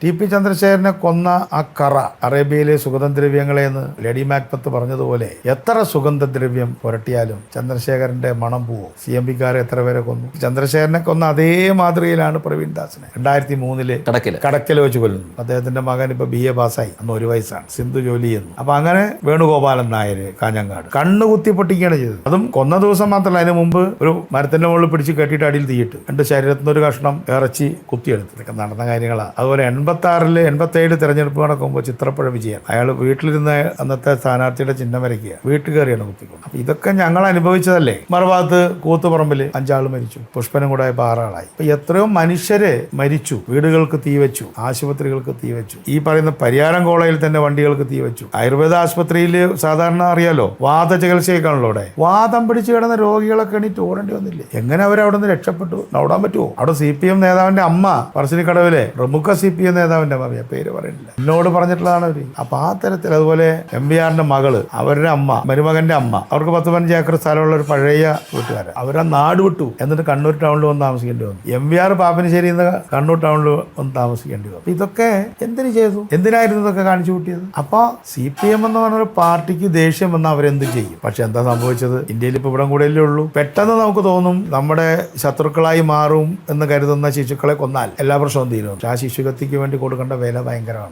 TP. ചന്ദ്രശേഖരനെ കൊന്ന ആ കറ അറേബ്യയിലെ സുഗന്ധദ്രവ്യങ്ങളെന്ന് ലേഡി മാക്ബത്ത് പറഞ്ഞതുപോലെ എത്ര സുഗന്ധദ്രവ്യം പുരട്ടിയാലും ചന്ദ്രശേഖരന്റെ മണം പോവും. CMP-ക്കാരെ എത്ര പേരെ കൊന്നു? ചന്ദ്രശേഖരനെ കൊന്ന അതേ മാതൃകയിലാണ് പ്രവീൺ ദാസിനെ 2003 കടക്കൽ വെച്ച് കൊല്ലുന്നു. അദ്ദേഹത്തിന്റെ മകൻ ഇപ്പൊ BA പാസ്സായി, അന്ന് 1 വയസ്സാണ്, സിന്ധു ജോലി ചെയ്യുന്നു. അപ്പൊ അങ്ങനെ വേണുഗോപാലൻ നായർ കാഞ്ഞങ്ങാട് കണ്ണ് കുത്തി പൊട്ടിക്കുകയാണ് ചെയ്തത്. അതും കൊന്ന ദിവസം മാത്രമല്ല, അതിന് മുമ്പ് ഒരു മരത്തിന്റെ മുകളിൽ പിടിച്ച് കെട്ടിയിട്ട് അടിയിൽ തീയിട്ട് രണ്ട് ശരീരത്തിന് ഒരു കഷ്ണം ഇറച്ചി കുത്തിയെടുത്ത്. ഇതൊക്കെ നടന്ന കാര്യങ്ങളാണ്. അതുപോലെ 87 തെരഞ്ഞെടുപ്പ് നടക്കുമ്പോൾ ചിത്രപ്പുഴ വിജയൻ അയാൾ വീട്ടിലിരുന്ന അന്നത്തെ സ്ഥാനാർത്ഥിയുടെ ചിഹ്നം വരയ്ക്കുക, വീട്ടിൽ കയറിയാണ് കുത്തിക്കൊണ്ട്. അപ്പൊ ഇതൊക്കെ ഞങ്ങൾ അനുഭവിച്ചതല്ലേ. മറുഭാഗത്ത് കൂത്തുപറമ്പിൽ 5 ആൾ മരിച്ചു, പുഷ്പനും കൂടെ ആയപ്പോൾ 6 ആളായി. അപ്പൊ എത്രയോ മനുഷ്യരെ മരിച്ചു. വീടുകൾക്ക് തീ വെച്ചു, ആശുപത്രികൾക്ക് തീ വെച്ചു. ഈ പറയുന്ന പരിയാരം കോളേജിൽ തന്നെ വണ്ടികൾക്ക് തീ വെച്ചു. ആയുർവേദ ആശുപത്രിയിൽ സാധാരണ അറിയാലോ, വാത ചികിത്സയൊക്കെയാണല്ലോ അവിടെ. വാദം പിടിച്ച് കിടന്ന രോഗികളൊക്കെ എണീറ്റ് ഓടേണ്ടി വന്നില്ലേ? എങ്ങനെ അവരവിടെ നിന്ന് രക്ഷപ്പെട്ടു? ഓടാൻ പറ്റുമോ? അവിടെ CPM നേതാവിന്റെ അമ്മ പറശ്ശിനിക്കടവിലെ പ്രമുഖ CPM നേതാവിന്റെ മറിയ പേര് പറയുന്നില്ല, എന്നോട് പറഞ്ഞിട്ടുള്ളതാണ് അവര്. അപ്പൊ ആ തരത്തിൽ. അതുപോലെ MVRന്റെ മകള്, അവരുടെ അമ്മ, മരുമകന്റെ അമ്മ, അവർക്ക് 10-15 ഏക്കർ സ്ഥലമുള്ള ഒരു പഴയ വീട്ടുകാരൻ, അവരാ നാട് വിട്ടു. എന്നിട്ട് കണ്ണൂർ ടൗണിൽ വന്ന് താമസിക്കേണ്ടി വന്നു. MVR പാപ്പനശ്ശേരിയിൽ നിന്ന് കണ്ണൂർ ടൗണിൽ വന്ന് താമസിക്കേണ്ടി വന്നു. ഇതൊക്കെ എന്തിനു ചെയ്തു? എന്തിനായിരുന്നു ഇതൊക്കെ കാണിച്ചു കൂട്ടിയത്? അപ്പൊ CPM എന്ന് പറഞ്ഞൊരു പാർട്ടിക്ക് ദേഷ്യം വന്നാൽ അവരെന്ത് ചെയ്യും? പക്ഷെ എന്താ സംഭവിച്ചത്? ഇന്ത്യയിൽ ഇപ്പൊ ഇവിടെ കൂടെയല്ലേ ഉള്ളൂ. പെട്ടെന്ന് നമുക്ക് തോന്നും നമ്മുടെ ശത്രുക്കളായി മാറും എന്ന് കരുതുന്ന ശിശുക്കളെ കൊന്നാൽ എല്ലാ പ്രശ്നവും തീരും. പക്ഷെ ആ ശിശുകത്തിക്ക് വേണ്ടി കൊടുക്കേണ്ട വില ഭയങ്കരമാണ്.